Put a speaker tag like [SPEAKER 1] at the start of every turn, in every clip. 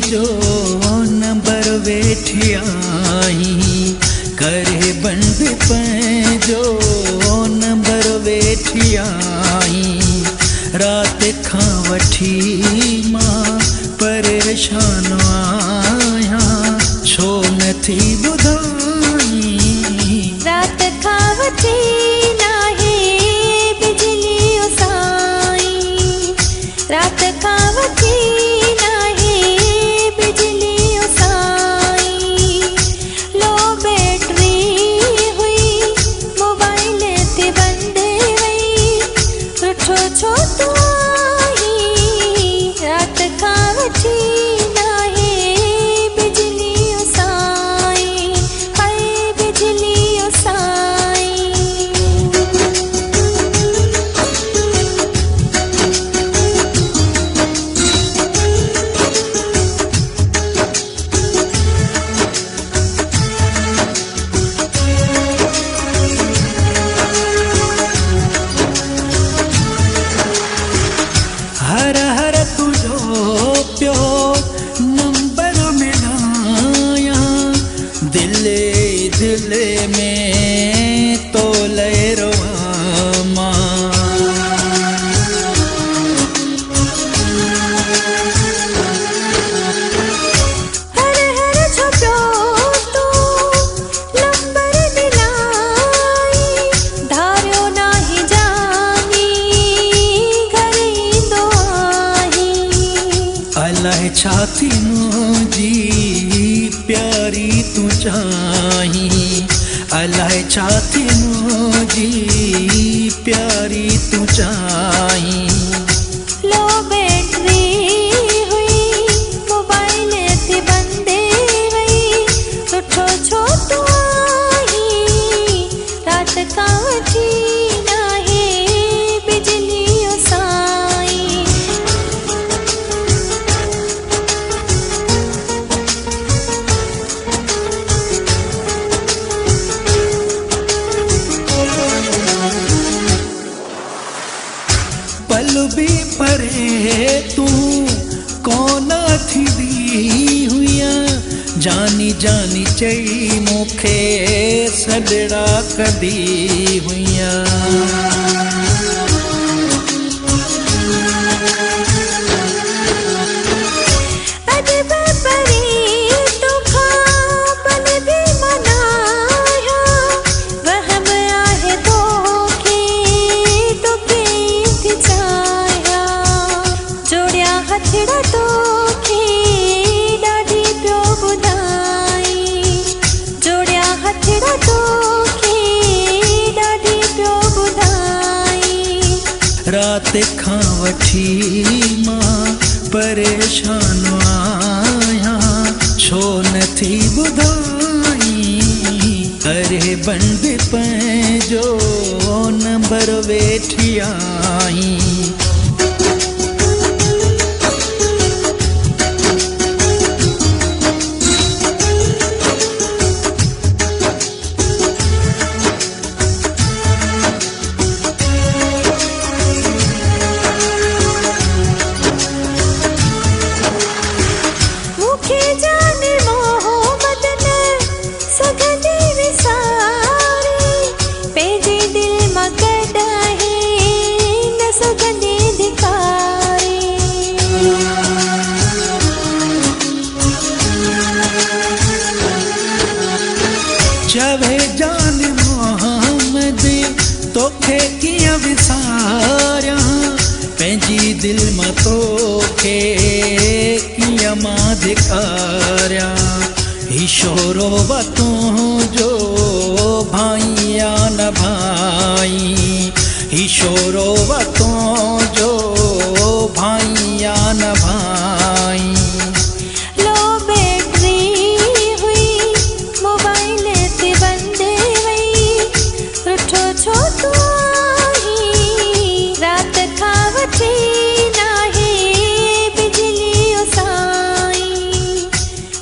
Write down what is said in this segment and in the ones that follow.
[SPEAKER 1] जो नंबर वेठी आई करे बंद पंहिंजो नंबर वेठी आई रात खां वठी मां परेशान आहियां छो नथी ॿुधाई
[SPEAKER 2] रात खां वठी नाहे बिजली साईं रात खां वठी नाहे बिजली साईं लो बैटरी हुई मोबाइल ते बंद वई रुठो छो तू आई रात खां वठी नाहे बिजली साईं हाय बिजली साईं
[SPEAKER 1] हर हर तुझो प्यो नंबर मिलाया दिले दिले में तो लहरो
[SPEAKER 2] हर हर छपो तो नंबर मिलाई धारियो नाही जानी घर ईंदो आही
[SPEAKER 1] अलाए छाती मुझी प्यारी तू चाही अलाए छाती मुझी प्यारी तू चाही
[SPEAKER 2] लो बैटरी हुई मोबाइल ते बंद वई सुठो छो तू आई रात खां वठी नाहे बिजली साईं
[SPEAKER 1] पल भी परे तू कौन थी दी हुआ जानी जानी चई मूंखे सॾड़ा कदी हुआ
[SPEAKER 2] अजब परी तोखां पल भी मनाया वहम आहे तोखे तोखे थी चाहिया जोड़िया हथड़ा तोखे ॾाढी पियो ॿुधाई जोड़िया हथड़ा तोखे ॾाढी पियो ॿुधाई
[SPEAKER 1] रात खां वठी मां परेशान आहियां छो नथी ॿुधाई करे बंद पंहिंजो नंबर वेठी आई
[SPEAKER 2] मूंखे जाने मोहब्बत न सघंदी विसारे पंहिंजे दिलि मां कढाए न सघंदी धिकारे
[SPEAKER 1] चवे जान मोहम्मद तोखे कीअं विसारियां पंहिंजी दिलि मां तोखे कीअं मां धिकारियां ही शोरो वतूं जो भाई या न भाई ही शोरो वतूं जो भाई या न भाई
[SPEAKER 2] लो बैटरी हुई मोबाइल ते बंद वई रुठो छो तू आई रात खां वठी नाहे बिजली साईं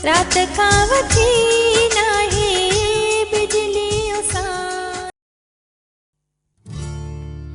[SPEAKER 2] रात खां वठी